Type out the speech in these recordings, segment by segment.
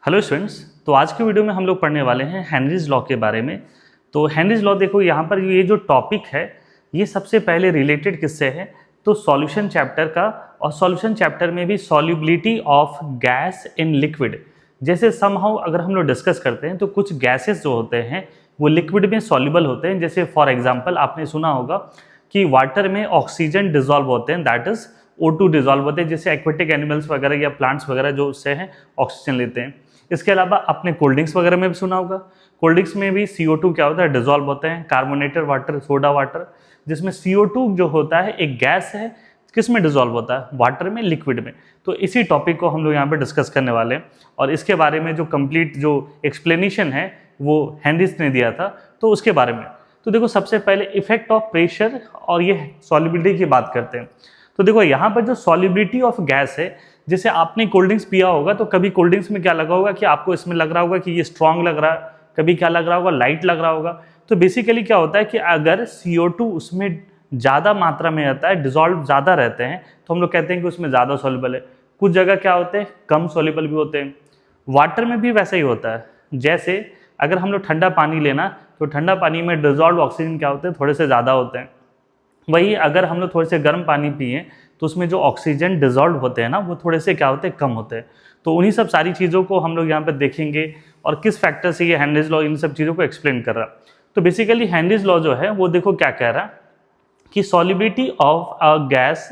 Hello students. तो आज के वीडियो में हम लोग पढ़ने वाले हैं हेनरीज लॉ के बारे में। तो हेनरीज लॉ देखो, यहाँ पर ये जो टॉपिक है ये सबसे पहले रिलेटेड किससे है, तो सॉल्यूशन चैप्टर का। और सॉल्यूशन चैप्टर में भी solubility of gas in liquid. जैसे समहाउ अगर हम लोग डिस्कस करते हैं तो कुछ गैसेस जो होते हैं वो लिक्विड में सॉल्युबल होते हैं। जैसे फॉर एग्जाम्पल आपने सुना होगा कि वाटर में ऑक्सीजन डिजॉल्व होते हैं, दैट इज O2 डिजॉल्व होते हैं। जैसे एक्वेटिक एनिमल्स वगैरह या प्लांट्स वगैरह जो उससे हैं ऑक्सीजन लेते हैं। इसके अलावा आपने कोल्ड ड्रिंक्स वगैरह में भी सुना होगा, कोल्ड ड्रिंक्स में भी CO2 क्या होता है, डिजॉल्व होते हैं। कार्बोनेटेड वाटर, सोडा वाटर, जिसमें CO2 जो होता है एक गैस है, किस में डिजॉल्व होता है, वाटर में, लिक्विड में। तो इसी टॉपिक को हम लोग यहाँ पे डिस्कस करने वाले हैं और इसके बारे में जो कंप्लीट जो एक्सप्लेनेशन है वो हेनरीज ने दिया था, तो उसके बारे में। तो देखो सबसे पहले इफेक्ट ऑफ प्रेशर और ये सॉल्युबिलिटी की बात करते हैं। तो देखो यहाँ पर जो सॉल्युबिलिटी ऑफ गैस है, जैसे आपने कोल्ड ड्रिंक्स पिया होगा तो कभी कोल्ड ड्रिंक्स में क्या लगा होगा कि आपको इसमें लग रहा होगा कि ये स्ट्रांग लग रहा है, कभी क्या लग रहा होगा, लाइट लग रहा होगा। तो बेसिकली क्या होता है कि अगर CO2 उसमें ज़्यादा मात्रा में रहता है, डिजॉल्व ज़्यादा रहते हैं, तो हम लोग कहते हैं कि उसमें ज़्यादा सॉल्युबल है। कुछ जगह क्या होते हैं, कम सॉल्युबल भी होते हैं। वाटर में भी वैसा ही होता है। जैसे अगर हम लोग ठंडा पानी लेना तो ठंडा पानी में डिजॉल्व ऑक्सीजन क्या होते हैं, थोड़े से ज़्यादा होते हैं। वही अगर हम लोग थोड़े से गर्म पानी पिए तो उसमें जो ऑक्सीजन डिजॉल्व होते हैं ना, वो थोड़े से क्या होते हैं, कम होते हैं। तो उन्हीं सब सारी चीज़ों को हम लोग यहाँ पे देखेंगे और किस फैक्टर से ये हेनरीज लॉ इन सब चीज़ों को एक्सप्लेन कर रहा है। तो बेसिकली हेनरीज लॉ जो है वो देखो क्या कह रहा है कि solubility of a gas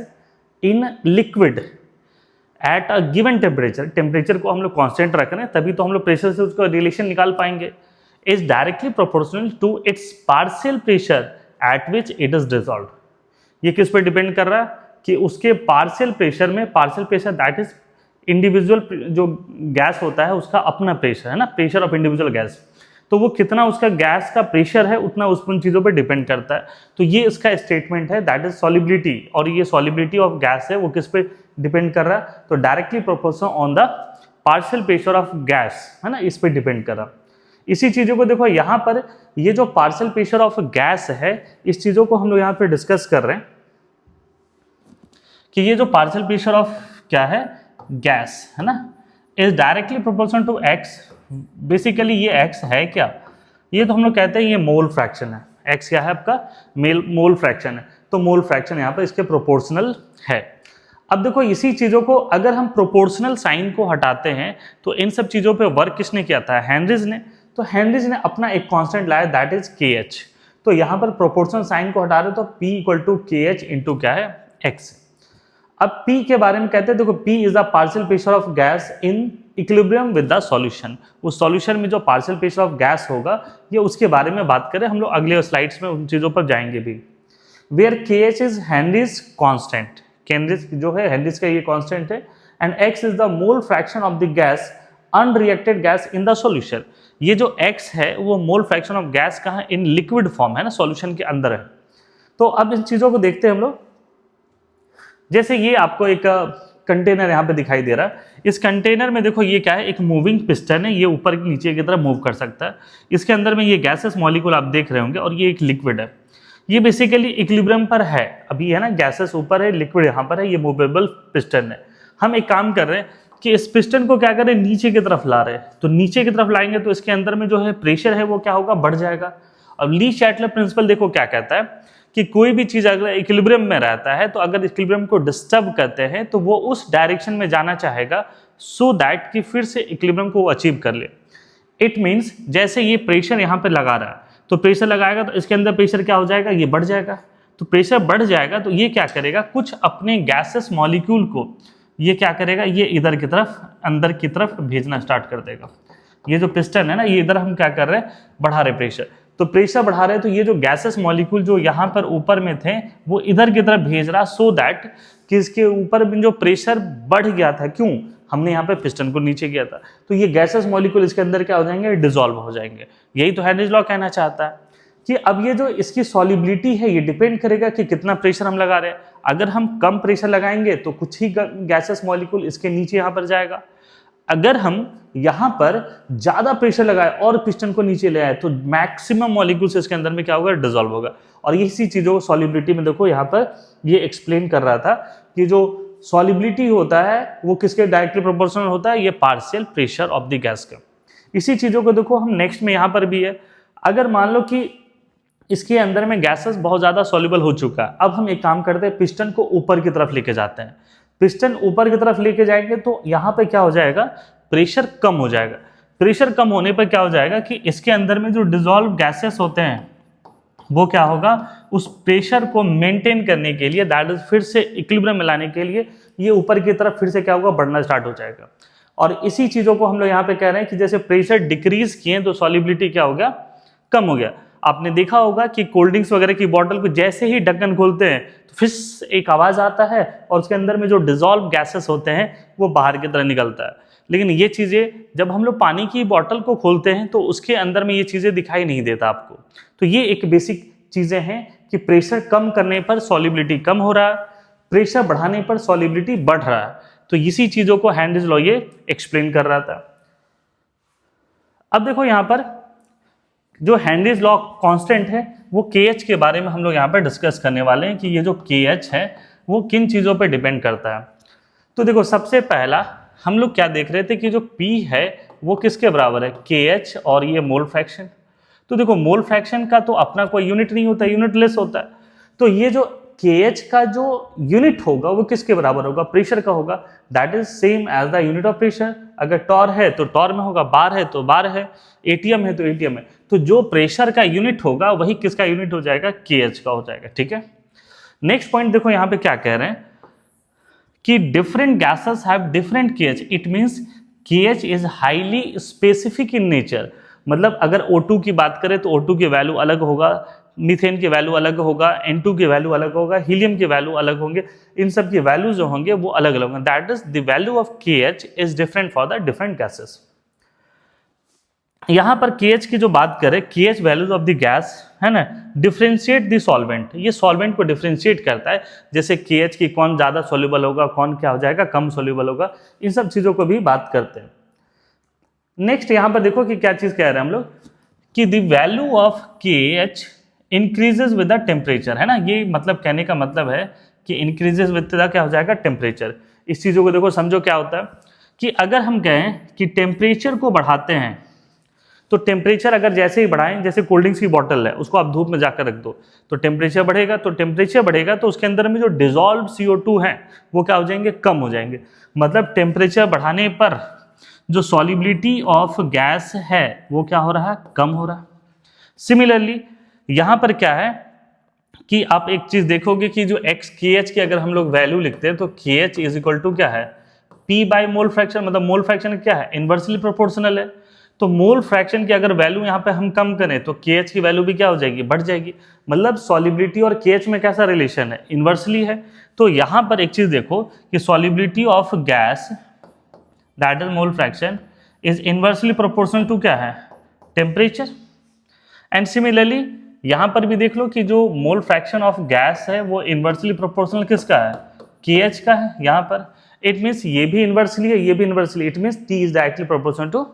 in liquid at a given temperature, temperature को हम लोग कॉन्स्टेंट रख रहे हैं तभी तो हम लोग प्रेशर से उसका रिलेशन निकाल पाएंगे, is directly proportional to its partial pressure at which it is dissolve. ये किस पर डिपेंड कर रहा है कि उसके पार्शियल प्रेशर में, partial pressure that is individual जो गैस होता है उसका अपना प्रेशर है ना, प्रेशर ऑफ इंडिविजुअल गैस। तो वो कितना उसका गैस का प्रेशर है उतना उन चीज़ों पे डिपेंड करता है। तो ये इसका स्टेटमेंट है, दैट इज सॉल्युबिलिटी। और ये सॉल्युबिलिटी ऑफ गैस है वो किस पे डिपेंड कर रहा है, तो directly proportional on the partial pressure of gas, है ना, इस पे डिपेंड कर रहा। इसी चीज़ों को देखो यहाँ पर ये जो पार्शियल प्रेशर ऑफ गैस है, इस चीज़ों को हम लोग यहाँ पे डिस्कस कर रहे हैं कि ये जो पार्शियल प्रेशर ऑफ क्या है, गैस है ना, is directly proportional to x। Basically ये x है क्या, ये तो हम लोग कहते हैं ये मोल फ्रैक्शन है। x क्या है आपका, मोल फ्रैक्शन है। तो मोल फ्रैक्शन यहाँ पर इसके प्रोपोर्शनल है। अब देखो इसी चीज़ों को अगर हम प्रोपोर्शनल साइन को हटाते हैं तो इन सब चीज़ों पे वर्क किसने किया था, हेनरीज ने। तो हेनरीज ने अपना एक कांस्टेंट लाया, दैट इज KH। तो यहाँ पर प्रोपोर्शनल साइन को हटा रहे तो P इक्वल टू KH इंटू क्या है, X। अब P के बारे में कहते हैं, देखो P is the partial pressure of gas in equilibrium with the solution. उस सॉल्यूशन में जो पार्शियल प्रेशर ऑफ गैस होगा, ये उसके बारे में बात करें हम लोग अगले स्लाइड्स में, उन चीज़ों पर जाएंगे भी। Where KH is Henry's constant, Henry's जो है हेनरीज का ये कांस्टेंट है, and X is the mole fraction of the gas unreacted gas in the solution. ये जो X है वो मोल फ्रैक्शन ऑफ गैस कहाँ, इन लिक्विड फॉर्म है ना, सॉल्यूशन के अंदर है। तो अब इन चीज़ों को देखते हैं हम लोग। जैसे ये आपको एक कंटेनर यहाँ पे दिखाई दे रहा है। इस कंटेनर में देखो ये क्या है, एक मूविंग पिस्टन है, ये ऊपर नीचे की तरफ मूव कर सकता है। इसके अंदर में ये गैसेस मॉलिक्यूल आप देख रहे होंगे और ये एक लिक्विड है। ये बेसिकली इक्विलिब्रियम पर है अभी, है ना, गैसेस ऊपर है, लिक्विड यहाँ पर है, ये मूवेबल पिस्टन है। हम एक काम कर रहे हैं कि इस पिस्टन को क्या करें, नीचे की तरफ ला रहे हैं। तो नीचे की तरफ लाएंगे तो इसके अंदर में जो है प्रेशर है वो क्या होगा, बढ़ जाएगा। अब ली शैटलर प्रिंसिपल देखो क्या कहता है कि कोई भी चीज अगर इक्विलिब्रियम में रहता है तो अगर इक्विलिब्रियम को डिस्टर्ब करते हैं तो वो उस डायरेक्शन में जाना चाहेगा सो दैट कि फिर से इक्विलिब्रियम को अचीव कर ले। इट मीन्स जैसे ये प्रेशर यहाँ पे लगा रहा है तो प्रेशर लगाएगा तो इसके अंदर प्रेशर क्या हो जाएगा, ये बढ़ जाएगा। तो प्रेशर बढ़ जाएगा तो ये क्या करेगा, कुछ अपने गैसेस मॉलिक्यूल को ये क्या करेगा, ये इधर की तरफ, अंदर की तरफ भेजना स्टार्ट कर देगा। ये जो पिस्टन है ना, ये इधर हम क्या कर रहे हैं, बढ़ा रहे प्रेशर। तो प्रेशर बढ़ा रहे हैं तो ये जो गैसेस मॉलिक्यूल जो यहाँ पर ऊपर में थे वो इधर की तरफ भेज रहा, सो दैट कि इसके ऊपर में जो प्रेशर बढ़ गया था, क्यों, हमने यहाँ पे पिस्टन को नीचे किया था, तो ये गैसेस मॉलिक्यूल इसके अंदर क्या हो जाएंगे, डिसॉल्व हो जाएंगे। यही तो हेनरीज लॉ कहना चाहता है कि अब ये जो इसकी सॉल्युबिलिटी है ये डिपेंड करेगा कि कितना प्रेशर हम लगा रहे हैं। अगर हम कम प्रेशर लगाएंगे तो कुछ ही गैसेस मॉलिक्यूल इसके नीचे यहाँ पर जाएगा। अगर हम यहाँ पर ज्यादा प्रेशर लगाए और पिस्टन को नीचे ले आए तो मैक्सिमम मॉलिक्यूल्स इसके अंदर में क्या होगा, डिसॉल्व होगा। और इसी चीजों को सॉल्युबिलिटी में देखो यहाँ पर ये एक्सप्लेन कर रहा था कि जो सॉलिबिलिटी होता है वो किसके डायरेक्टली प्रोपोर्शनल होता है, ये partial pressure of the gas का। इसी चीज़ों को देखो हम नेक्स्ट में यहाँ पर भी है, अगर मान लो कि इसके अंदर में गैसेस बहुत ज़्यादा सॉल्युबल हो चुका है, अब हम एक काम करते हैं, पिस्टन को ऊपर की तरफ लेके जाते हैं। पिस्टन ऊपर की तरफ लेके जाएंगे तो यहाँ पे क्या हो जाएगा, प्रेशर कम हो जाएगा। प्रेशर कम होने पर क्या हो जाएगा कि इसके अंदर में जो डिसॉल्व गैसेस होते हैं वो क्या होगा, उस प्रेशर को मेंटेन करने के लिए, दैट इज फिर से इक्विलिब्रियम मिलाने के लिए ये ऊपर की तरफ फिर से क्या होगा, बढ़ना स्टार्ट हो जाएगा। और इसी चीज़ों को हम लोग यहाँ पे कह रहे हैं कि जैसे प्रेशर डिक्रीज किए तो सॉलिबिलिटी क्या हो गया, कम हो गया। आपने देखा होगा कि कोल्ड ड्रिंक्स वगैरह की बोतल को जैसे ही ढक्कन खोलते हैं तो फिस एक आवाज़ आता है और उसके अंदर में जो डिसॉल्व गैसेस होते हैं वो बाहर की तरह निकलता है। लेकिन ये चीज़ें जब हम लोग पानी की बोतल को खोलते हैं तो उसके अंदर में ये चीज़ें दिखाई नहीं देता आपको। तो ये एक बेसिक चीज़ें हैं कि प्रेशर कम करने पर सॉलिबिलिटी कम हो रहा है, प्रेशर बढ़ाने पर सॉलिबिलिटी बढ़ रहा है। तो इसी चीज़ों को हेनरीज लॉ ये एक्सप्लेन कर रहा था। अब देखो यहाँ पर जो हेनरीज लॉ कांस्टेंट है वो KH के बारे में हम लोग यहाँ पर डिस्कस करने वाले हैं कि ये जो KH है वो किन चीज़ों पर डिपेंड करता है। तो देखो सबसे पहला हम लोग क्या देख रहे थे कि जो P है वो किसके बराबर है, KH और ये मोल फ्रैक्शन। तो देखो मोल फ्रैक्शन का तो अपना कोई यूनिट नहीं होता, यूनिटलेस होता है। तो ये जो KH का जो यूनिट होगा वो किसके बराबर होगा, प्रेशर का होगा। That is same as the unit of pressure. अगर टॉर है तो टॉर में होगा, बार है तो बार है, ATM है तो ATM है। तो जो प्रेशर का यूनिट होगा वही किसका यूनिट हो जाएगा, KH का हो जाएगा। ठीक है, नेक्स्ट पॉइंट देखो यहाँ पे क्या कह रहे हैं कि different gases have different KH। It means KH is highly specific in nature. मतलब अगर O2 की बात करें तो O2 की वैल्यू अलग होगा, मीथेन की वैल्यू अलग होगा, N2 की वैल्यू अलग होगा, हीलियम की वैल्यू अलग होंगे। इन सब की वैल्यू जो होंगे वो अलग अलग होंगे। That is the value of KH is different for the different gases. यहाँ पर KH की जो बात करें, KH values of the gas है ना, डिफरेंशिएट द सॉल्वेंट। ये सॉल्वेंट को डिफरेंशिएट करता है, जैसे KH की कौन ज़्यादा सॉल्युबल होगा, कौन क्या हो जाएगा, कम सॉल्युबल होगा। इन सब चीज़ों को भी बात करते हैं। नेक्स्ट यहाँ पर देखो कि क्या चीज़ कह रहे हैं हम लोग कि the value of KH increases with the temperature, है ना। ये मतलब कहने का मतलब है कि इंक्रीजेज विद द क्या हो जाएगा, टेम्परेचर। इस चीज़ों को देखो समझो क्या होता है कि अगर हम कहें कि टेम्परेचर को बढ़ाते हैं तो टेम्परेचर अगर जैसे ही बढ़ाएं, जैसे कोल्ड ड्रिंक्स की बोतल है उसको आप धूप में जाकर रख दो तो टेम्परेचर बढ़ेगा। तो टेम्परेचर बढ़ेगा तो उसके अंदर में जो डिसॉल्व CO2 हैं वो क्या हो जाएंगे, कम हो जाएंगे। मतलब टेम्परेचर बढ़ाने पर जो सॉलिबिलिटी ऑफ गैस है वो क्या हो रहा है, कम हो रहा है। सिमिलरली यहाँ पर क्या है कि आप एक चीज देखोगे कि जो KH की अगर हम लोग वैल्यू लिखते हैं तो KH इज इक्वल टू क्या है, P बाय मोल फ्रैक्शन। मतलब मोल फ्रैक्शन क्या है, इनवर्सली प्रोपोर्शनल है। तो मोल फ्रैक्शन की अगर वैल्यू यहाँ पे हम कम करें तो KH की वैल्यू भी क्या हो जाएगी, बढ़ जाएगी। मतलब सॉलिबिलिटी और KH में कैसा रिलेशन है, इनवर्सली है। तो यहाँ पर एक चीज देखो कि solubility of gas that is mole fraction is inversely proportional to क्या है, टेम्परेचर। एंड सिमिलरली यहाँ पर भी देख लो कि जो मोल फ्रैक्शन ऑफ गैस है वो इनवर्सली प्रोपोर्शनल किसका है, KH का है यहाँ पर। इट मीन्स ये भी इनवर्सली है, ये भी inversely. It means T is directly proportional to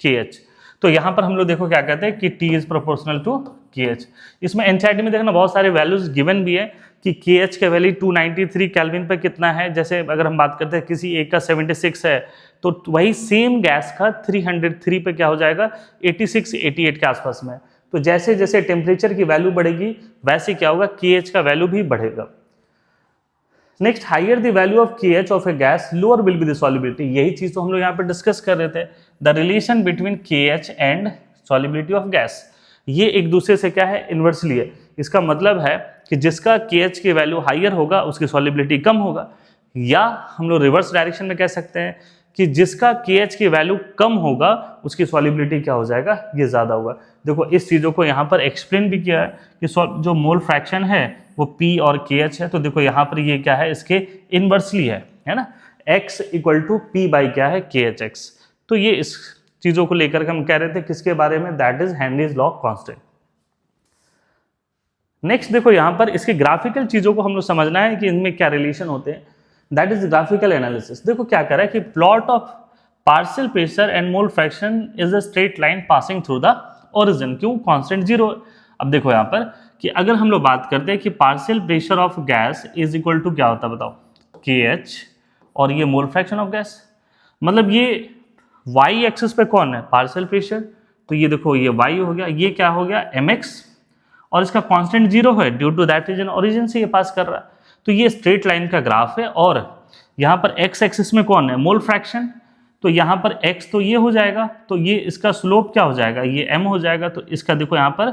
KH। तो यहाँ पर हम लोग देखो क्या कहते हैं कि T is proportional to KH। इसमें एनसीईआरटी में देखना बहुत सारे वैल्यूज गिवन भी है कि KH का वैल्यू 293 केल्विन पे कितना है। जैसे अगर हम बात करते हैं किसी एक का 76 है तो वही सेम गैस का 303 पे क्या हो जाएगा, 86 88 के आसपास में। तो जैसे जैसे टेम्परेचर की वैल्यू बढ़ेगी वैसे क्या होगा, KH का वैल्यू भी बढ़ेगा। Next, higher the value of KH of A gas lower will be the solubility. यही चीज तो हम लोग यहाँ पे डिस्कस कर रहे थे, the relation between KH and solubility of gas. ये एक दूसरे से क्या है, इनवर्सली है। इसका मतलब है कि जिसका KH की वैल्यू हाइयर होगा उसकी सॉलिबिलिटी कम होगा, या हम लोग रिवर्स डायरेक्शन में कह सकते हैं कि जिसका KH की वैल्यू कम होगा उसकी सॉलिबिलिटी क्या हो जाएगा, ये ज़्यादा होगा। देखो इस चीज़ों को यहाँ पर एक्सप्लेन भी किया है कि जो मोल फ्रैक्शन है वो P और KH है। तो देखो यहाँ पर ये क्या है, इसके इनवर्सली है ना, X equal to P by क्या है, KHX। तो ये इस चीज़ों को लेकर के हम कह रहे थे किसके बारे में, that is Henry's law constant. Next देखो यहाँ पर इसके ग्राफिकल चीज़ों को हम लोग समझना है कि इनमें क्या रिलेशन होते हैं, दैट इज ग्राफिकल एनालिसिस। देखो क्या कर रहा है कि plot of partial pressure and mole fraction is a straight line passing through the origin. क्यों, कांस्टेंट जीरो। अब देखो यहाँ पर कि अगर हम लोग बात करते हैं कि partial pressure of gas is equal to क्या होता है बताओ, KH और ये मोल फ्रैक्शन ऑफ गैस। मतलब ये y एक्सिस पे कौन है, पार्शियल प्रेशर, तो ये देखो ये y हो गया, ये क्या हो गया mx, और इसका कांस्टेंट 0 है due to that reason origin से ये पास कर रहा है। तो ये स्ट्रेट लाइन का ग्राफ है और यहाँ पर x एक्सिस में कौन है, मोल फ्रैक्शन, तो यहाँ पर x तो ये हो जाएगा, तो ये इसका स्लोप क्या हो जाएगा, ये m हो जाएगा, तो इसका देखो यहाँ पर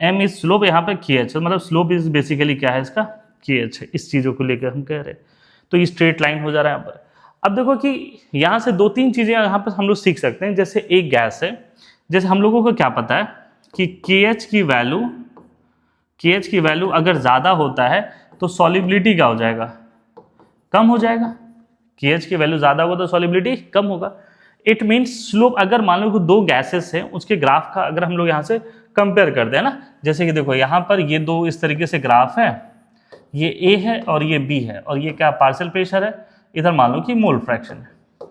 m इज स्लोप, यहाँ पर KH, मतलब स्लोप इज बेसिकली क्या है इसका, KH है। इस चीज़ों को लेकर हम कह रहे हैं, तो ये स्ट्रेट लाइन हो जा रहा है यहाँ पर। अब देखो कि यहाँ से 2-3 चीज़ें यहाँ पर हम लोग सीख सकते हैं। जैसे एक गैस है, जैसे हम लोगों को क्या पता है कि KH की वैल्यू अगर ज़्यादा होता है तो सॉल्युबिलिटी क्या हो जाएगा, कम हो जाएगा। KH की वैल्यू ज़्यादा होगा तो सॉल्युबिलिटी कम होगा। इट मीन्स स्लोप, अगर मान लो कि 2 गैसेस हैं उसके ग्राफ का अगर हम लोग यहाँ से कंपेयर कर दें ना, जैसे कि देखो यहाँ पर ये 2 इस तरीके से ग्राफ है, ये A है और ये B है, और ये क्या पार्शियल प्रेशर है, इधर मान लो कि मोल फ्रैक्शन है।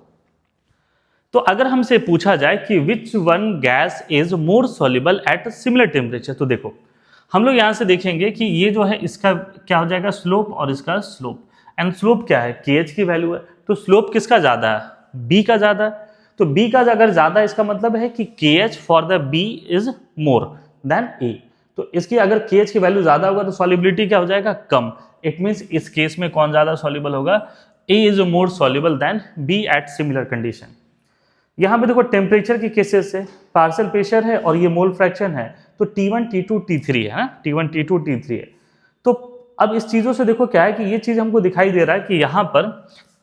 तो अगर हमसे पूछा जाए कि which one gas is more soluble at similar temperature, तो देखो हम लोग यहाँ से देखेंगे कि ये जो है इसका क्या हो जाएगा स्लोप, और इसका स्लोप, एंड स्लोप क्या है, KH की वैल्यू है, तो स्लोप किसका ज़्यादा है, B का ज़्यादा है। तो B का अगर ज़्यादा, इसका मतलब है कि KH for the B is more than A। तो इसकी अगर KH की वैल्यू ज़्यादा होगा तो सॉल्युबिलिटी क्या हो जाएगा, कम। इट मीन्स इस केस में कौन ज़्यादा सॉल्युबल होगा, A is more soluble than B at similar condition. यहाँ पे देखो टेम्परेचर के केसेस से पार्शियल प्रेशर है और ये मोल फ्रैक्शन है, तो T1 T2 T3 है ना, T1 T2 T3 है। तो अब इस चीज़ों से देखो क्या है कि ये चीज़ हमको दिखाई दे रहा है कि यहाँ पर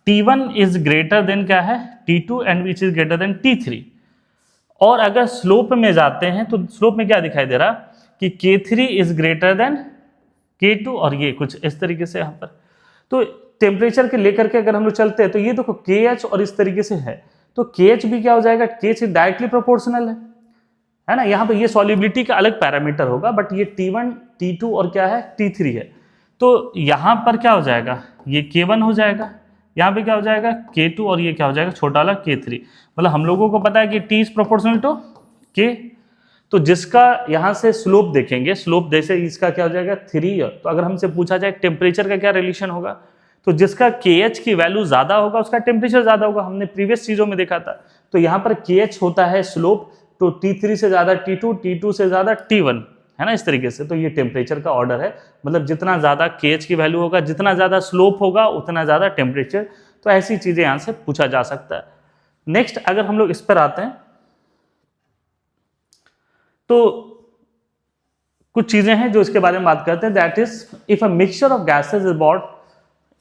T1 इज ग्रेटर देन क्या है, T2 and which is greater than T3। और अगर स्लोप में जाते हैं तो स्लोप में क्या दिखाई दे रहा कि K3 is greater than K2, और ये कुछ इस तरीके से यहाँ पर। तो टेम्परेचर के लेकर के अगर हम लोग चलते हैं तो ये देखो KH और इस तरीके से है, तो KH भी क्या हो जाएगा, KH डायरेक्टली प्रोपोर्शनल है ना। यहाँ पे ये सॉल्युबिलिटी का अलग पैरामीटर होगा, बट ये T1 T2 और क्या है T3 है। तो यहाँ पर क्या हो जाएगा, ये K1 हो जाएगा, यहाँ पे क्या हो जाएगा K2, और ये क्या हो जाएगा छोटा वाला K3। मतलब हम लोगों को पता है कि T is proportional to K, तो जिसका यहाँ से स्लोप देखेंगे, स्लोप जैसे इसका क्या हो जाएगा 3, तो अगर हमसे पूछा जाए टेम्परेचर का क्या रिलेशन होगा, तो जिसका KH की वैल्यू ज़्यादा होगा उसका टेम्परेचर ज़्यादा होगा, हमने प्रीवियस चीज़ों में देखा था। तो यहाँ पर KH होता है स्लोप, तो T3 से ज़्यादा T2, T2 से ज़्यादा T1, है ना, इस तरीके से। तो ये टेम्परेचर का ऑर्डर है, मतलब जितना ज़्यादा KH की वैल्यू होगा, जितना ज़्यादा स्लोप होगा, उतना ज़्यादा टेम्परेचर। तो ऐसी चीज़ें यहाँ से पूछा जा सकता है। नेक्स्ट अगर हम लोग इस पर आते हैं तो कुछ चीज़ें हैं जो इसके बारे में बात करते हैं। That is if a mixture of gases is bought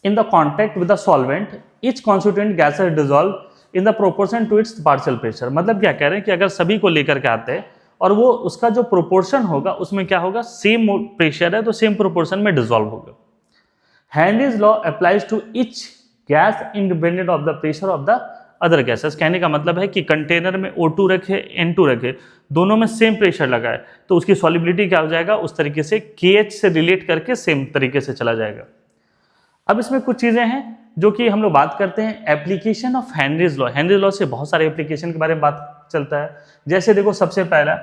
in the contact with the solvent, each constituent gas is dissolved in the proportion to its partial pressure। मतलब क्या कह रहे हैं कि अगर सभी को लेकर के आते हैं और वो उसका जो प्रोपोर्शन होगा उसमें क्या होगा, सेम प्रेशर है तो सेम प्रोपोर्शन में डिसॉल्व होगा। Henry's law applies to each gas independent of the pressure of the other gases. कहने का मतलब है कि कंटेनर में O2 रखे, N2 रखे, दोनों में सेम प्रेशर लगा है तो उसकी सॉल्युबिलिटी क्या हो जाएगा, उस तरीके से KH से रिलेट करके सेम तरीके से चला जाएगा। अब इसमें कुछ चीज़ें हैं जो कि हम लोग बात करते हैं application of Henry's law. Henry's law से बहुत सारे एप्लीकेशन के बारे में बात चलता है। जैसे देखो सबसे पहला,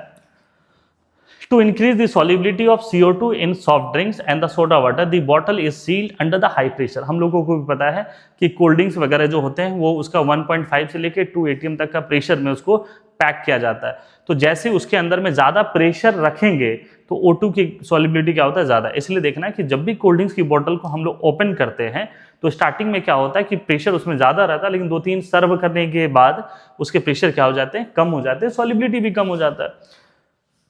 to increase the solubility of CO2 in soft drinks and the soda water the bottle is sealed under the high pressure. हम लोगों को भी पता है कि कोल्ड ड्रिंक्स वगैरह जो होते हैं वो उसका 1.5 से लेकर 2 atm तक का प्रेशर में उसको पैक किया जाता है। तो जैसे उसके अंदर में ज़्यादा प्रेशर रखेंगे तो O2 की सॉल्युबिलिटी क्या होता है, ज़्यादा। इसलिए देखना है कि जब भी कोल्ड ड्रिंक्स की बोतल को हम लोग ओपन करते हैं तो स्टार्टिंग में क्या होता है कि प्रेशर उसमें ज़्यादा रहता है, लेकिन 2-3 सर्व करने के बाद उसके प्रेशर क्या हो जाते हैं, कम हो जाते हैं, सॉल्युबिलिटी भी कम हो जाता है।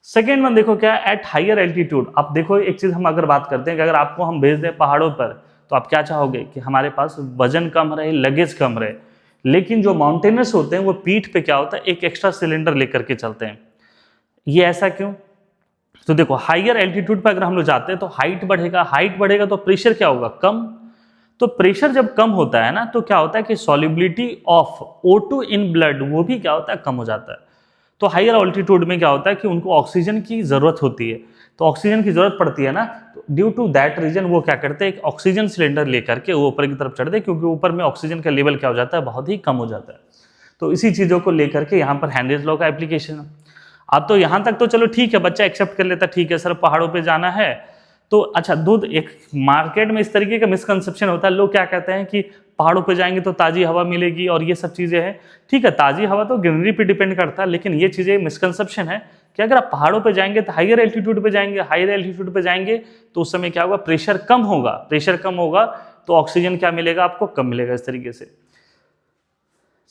सेकेंड वन देखो क्या, एट हायर एल्टीट्यूड। आप देखो एक चीज़ हम अगर बात करते हैं कि अगर आपको हम भेज दें पहाड़ों पर तो आप क्या चाहोगे कि हमारे पास वजन कम रहे, लगेज कम रहे। लेकिन जो माउंटेनर्स होते हैं वो पीठ पे क्या होता है, एक एक्स्ट्रा सिलेंडर लेकर के चलते हैं। ये ऐसा क्यों? तो देखो हायर एल्टीट्यूड पर अगर हम लोग जाते हैं तो हाइट बढ़ेगा तो प्रेशर क्या होगा, कम। तो प्रेशर जब कम होता है ना तो क्या होता है कि solubility of O2 in blood वो भी क्या होता है, कम हो जाता है। तो हायर ऑल्टीट्यूड में क्या होता है कि उनको ऑक्सीजन की जरूरत होती है, तो ऑक्सीजन की जरूरत पड़ती है ना, तो ड्यू टू दैट रीजन वो क्या करते हैं, एक ऑक्सीजन सिलेंडर लेकर के वो ऊपर की तरफ चढ़ते हैं, क्योंकि ऊपर में ऑक्सीजन का लेवल क्या हो जाता है, बहुत ही कम हो जाता है। तो इसी चीज़ों को लेकर के यहाँ पर हेनरीज लॉ का एप्लीकेशन है। अब तो यहाँ तक तो चलो ठीक है, बच्चा एक्सेप्ट कर लेता, ठीक है सर पहाड़ों पे जाना है तो अच्छा, दूध एक मार्केट में इस तरीके का मिसकंसेप्शन होता है, लोग क्या कहते हैं कि पहाड़ों पे जाएंगे तो ताज़ी हवा मिलेगी और ये सब चीज़ें हैं। ठीक है, ताज़ी हवा तो ग्रीनरी पे डिपेंड करता है, लेकिन ये चीज़ें मिसकंसेप्शन है कि अगर आप पहाड़ों पे जाएंगे तो हायर एल्टीट्यूड पे जाएंगे, हायर एल्टीट्यूड पे जाएंगे तो उस समय क्या होगा, प्रेशर कम होगा, प्रेशर कम होगा तो ऑक्सीजन क्या मिलेगा आपको, कम मिलेगा, इस तरीके से।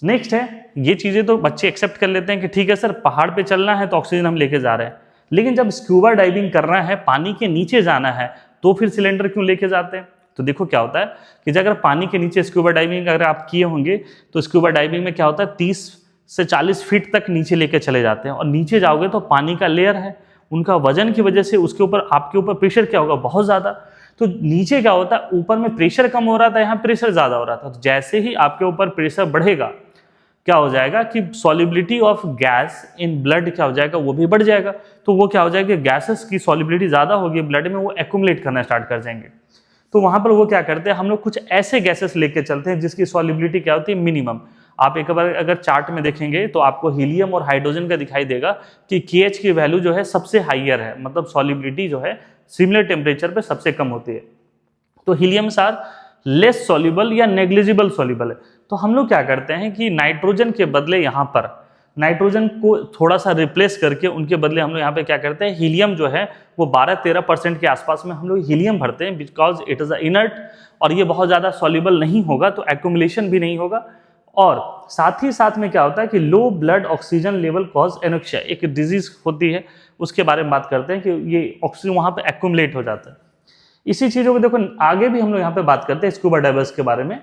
नेक्स्ट है, ये चीज़ें तो बच्चे एक्सेप्ट कर लेते हैं कि ठीक है सर पहाड़ पे चलना है तो ऑक्सीजन हम लेके जा रहे हैं, लेकिन जब स्कूबा डाइविंग करना है, पानी के नीचे जाना है, तो फिर सिलेंडर क्यों लेके जाते हैं? तो देखो क्या होता है कि अगर पानी के नीचे स्कूबा डाइविंग अगर आप किए होंगे तो स्कूबा डाइविंग में क्या होता है 30 से 40 फीट तक नीचे लेके चले जाते हैं, और नीचे जाओगे तो पानी का लेयर है, उनका वजन की वजह से उसके ऊपर आपके ऊपर प्रेशर क्या होगा, बहुत ज़्यादा। तो नीचे क्या होता है, ऊपर में प्रेशर कम हो रहा था, यहाँ प्रेशर ज़्यादा हो रहा था। तो जैसे ही आपके ऊपर प्रेशर बढ़ेगा क्या हो जाएगा कि solubility of gas in blood क्या हो जाएगा, वो भी बढ़ जाएगा। तो वो क्या हो जाएगा, गैसेस की सॉल्युबिलिटी ज़्यादा होगी ब्लड में, वो एक्यूमुलेट करना स्टार्ट कर जाएंगे। तो वहाँ पर वो क्या करते हैं, हम लोग कुछ ऐसे गैसेस लेके चलते हैं जिसकी सॉल्युबिलिटी क्या होती है, मिनिमम। आप एक बार अगर चार्ट में देखेंगे तो आपको हीलियम और हाइड्रोजन का दिखाई देगा कि KH की वैल्यू जो है सबसे हाइयर है, मतलब सॉल्युबिलिटी जो है सिमिलर टेम्परेचर पे सबसे कम होती है। तो हीलियम्स आर लेस सॉल्युबल या नेग्लिजिबल सॉल्युबल है। तो हम लोग क्या करते हैं कि नाइट्रोजन के बदले यहाँ पर नाइट्रोजन को थोड़ा सा रिप्लेस करके उनके बदले हम लोग यहाँ पे क्या करते हैं, हीलियम जो है वो 12-13% के आसपास में हम लोग हीलियम भरते हैं, बिकॉज इट इज़ इनर्ट और ये बहुत ज़्यादा सॉल्युबल नहीं होगा, तो एक्यूमुलेशन भी नहीं होगा। और साथ ही साथ में क्या होता है कि low blood oxygen level cause anoxia, एक डिजीज होती है, उसके बारे में बात करते हैं कि ये ऑक्सीजन वहाँ पे एक्यूमुलेट हो जाता है। इसी चीज़ों को देखो आगे भी हम लोग यहाँ पे बात करते हैं स्कूबा डाइवर्स के बारे में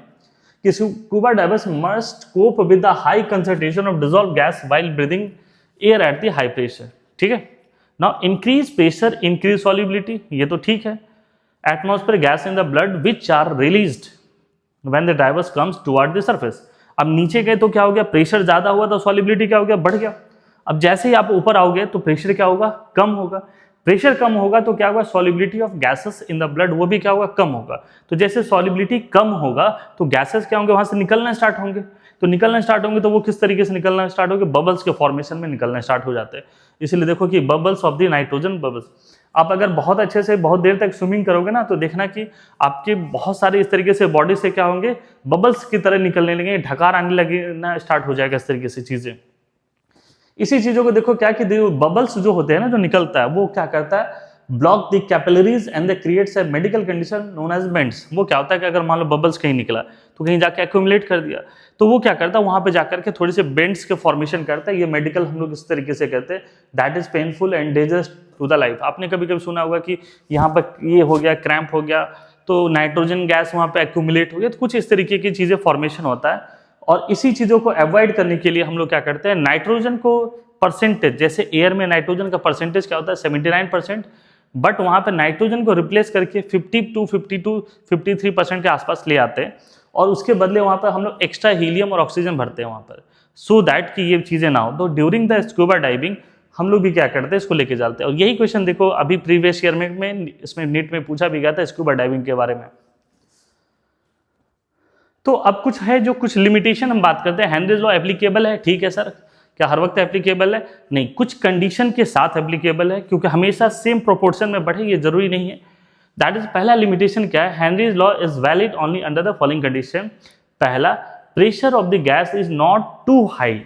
कि scuba divers must cope with the high concentration of dissolve gas while breathing air at the high pressure. ठीक है, now increase pressure increase solubility, ये तो ठीक है। Atmosphere gas in the blood which are released when the divers comes toward the surface. अब नीचे गए तो क्या हो गया, प्रेशर ज्यादा हुआ तो सॉल्युबिलिटी क्या हो गया, बढ़ गया। अब जैसे ही आप ऊपर आओगे तो प्रेशर क्या होगा, कम होगा। प्रेशर कम होगा तो क्या होगा, solubility of gases in the blood वो भी क्या होगा, कम होगा। तो जैसे सॉल्युबिलिटी कम होगा तो गैसेस क्या होंगे, वहां से निकलना स्टार्ट होंगे। तो निकलना स्टार्ट होंगे तो वो किस तरीके से निकलना स्टार्ट होंगे, बबल्स के फॉर्मेशन में निकलना स्टार्ट हो जाते हैं। इसलिए देखो कि bubbles of the nitrogen bubbles. आप अगर बहुत अच्छे से बहुत देर तक स्विमिंग करोगे ना तो देखना कि आपके बहुत सारे इस तरीके से बॉडी से क्या होंगे, बबल्स की तरह निकलने लगेंगे, ढकार आने लगना स्टार्ट हो जाएगा, इस तरीके से चीजें। इसी चीजों को देखो क्या कि बबल्स जो होते हैं ना, जो निकलता है वो क्या करता है, block the capillaries and the creates a medical condition known as bends. वो क्या होता है कि अगर मान लो बबल्स कहीं निकला तो कहीं जाके एक्यूमुलेट कर दिया, तो वो क्या करता है वहां पे जाकर के थोड़ी से बेंड्स के फॉर्मेशन करता है। ये मेडिकल हम लोग इस तरीके से कहते हैं, that is painful and dangerous to the life. आपने कभी कभी सुना होगा कि यहाँ पर ये हो गया, क्रैम्प हो गया, तो नाइट्रोजन गैस वहां पे एक्यूमुलेट हो गया, तो कुछ इस तरीके की चीजें फॉर्मेशन होता है। और इसी चीजों को अवॉइड करने के लिए हम लोग क्या करते हैं, नाइट्रोजन को परसेंटेज, जैसे एयर में नाइट्रोजन का परसेंटेज क्या होता है 79%, बट वहां पर नाइट्रोजन को रिप्लेस करके 52 के आसपास ले आते हैं, और उसके बदले वहां पर हम लोग एक्स्ट्रा हीलियम और ऑक्सीजन भरते हैं वहां पर, सो दैट कि ये चीजें ना हो। तो ड्यूरिंग द स्कूबा डाइविंग हम लोग भी क्या करते हैं, इसको लेके जाते हैं। और यही क्वेश्चन देखो अभी प्रीवियस ईयर में इसमें नीट में पूछा भी गया था स्कूबा डाइविंग के बारे में। तो अब कुछ है जो कुछ लिमिटेशन हम बात करते हैं। हेनरीज लॉ एप्लीकेबल है, ठीक है सर, क्या हर वक्त एप्लीकेबल है? नहीं, कुछ कंडीशन के साथ एप्लीकेबल है, क्योंकि हमेशा सेम प्रोपोर्शन में बढ़े ये जरूरी नहीं है। दैट इज पहला लिमिटेशन क्या है, Henry's law is valid only under the following condition. पहला, pressure of the gas is not too high,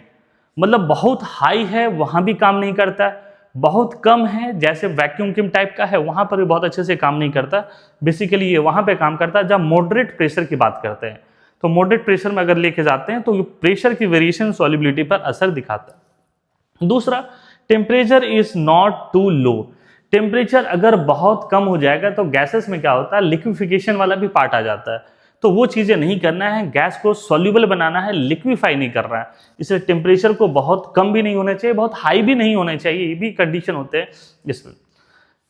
मतलब बहुत हाई है वहां भी काम नहीं करता, बहुत कम है जैसे वैक्यूम किम टाइप का है वहां पर भी बहुत अच्छे से काम नहीं करता। बेसिकली ये वहां पे काम करता है जब मॉडरेट प्रेशर की बात करते हैं। तो मॉडरेट प्रेशर में अगर लेके जाते हैं तो ये प्रेशर की वेरिएशन सॉल्युबिलिटी पर असर दिखाता है। दूसरा, temperature is not too low, temperature अगर बहुत कम हो जाएगा तो गैसेस में क्या होता है, लिक्विफिकेशन वाला भी पार्ट आ जाता है। तो वो चीजें नहीं करना है, गैस को सॉल्युबल बनाना है, लिक्विफाई नहीं कर रहा है। इसलिए टेम्परेचर को बहुत कम भी नहीं होना चाहिए, बहुत हाई भी नहीं होना चाहिए, ये भी कंडीशन होते हैं इसमें।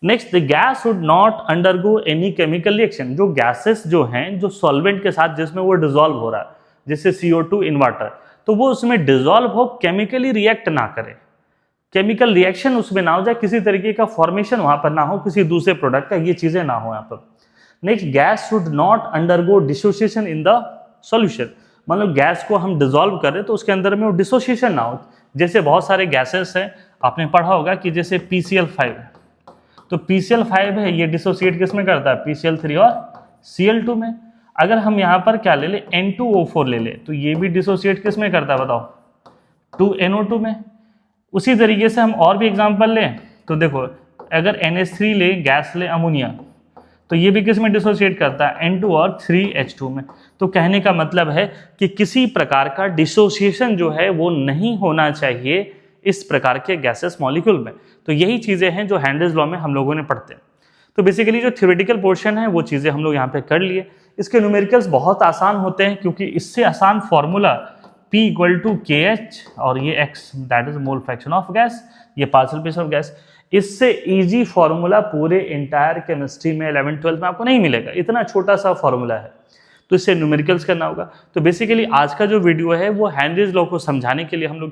Next, the gas would not undergo any chemical reaction, जो गैसेस जो हैं जो सॉल्वेंट के साथ जिसमें वो डिसॉल्व हो रहा है, जैसे CO2 इन वाटर, तो वो उसमें डिसॉल्व हो, केमिकली रिएक्ट ना करे, केमिकल रिएक्शन उसमें ना हो जाए, किसी तरीके का फॉर्मेशन वहां पर ना हो किसी दूसरे प्रोडक्ट का, ये चीजें ना हो यहाँ पर। Next, gas should not undergo dissociation in the solution, मतलब गैस को हम डिसॉल्व करें तो उसके अंदर में वो डिसोसिएशन ना हो। जैसे बहुत सारे गैसेस हैं, आपने पढ़ा होगा कि जैसे PCl5 है, तो PCl5 है ये डिसोसिएट किस में करता है, PCl3 और Cl2 में। अगर हम यहाँ पर क्या ले ले, N2O4 ले ले, तो ये भी डिसोसिएट किस में करता है बताओ, 2NO2 में। उसी तरीके से हम और भी एग्जांपल लें तो देखो, अगर NH3 ले, गैस ले अमोनिया, तो ये भी किस में डिसोसिएट करता है, N2 और 3H2 में। तो कहने का मतलब है कि किसी प्रकार का डिसोसिएशन जो है वो नहीं होना चाहिए इस प्रकार के गैसेस मॉलिक्यूल में। तो यही चीज़ें हैं जो हैंडल्स लॉ में हम लोगों ने पढ़ते हैं। तो बेसिकली जो थ्योरेटिकल पोर्शन है वो चीज़ें हम लोग यहाँ पे कर लिए। इसके न्यूमेरिकल्स बहुत आसान होते हैं, क्योंकि इससे आसान फॉर्मूला P = KH और ये X that is mole fraction of gas, ये पार्शियल प्रेशर ऑफ गैस। इससे इजी फॉर्मूला पूरे इंटायर केमिस्ट्री में 11th-12th में आपको नहीं मिलेगा, इतना छोटा सा फॉर्मूला है। तो इससे न्यूमेरिकल्स करना होगा। तो बेसिकली आज का जो वीडियो है वो हैंड्रिज लॉ को समझाने के लिए हम लोग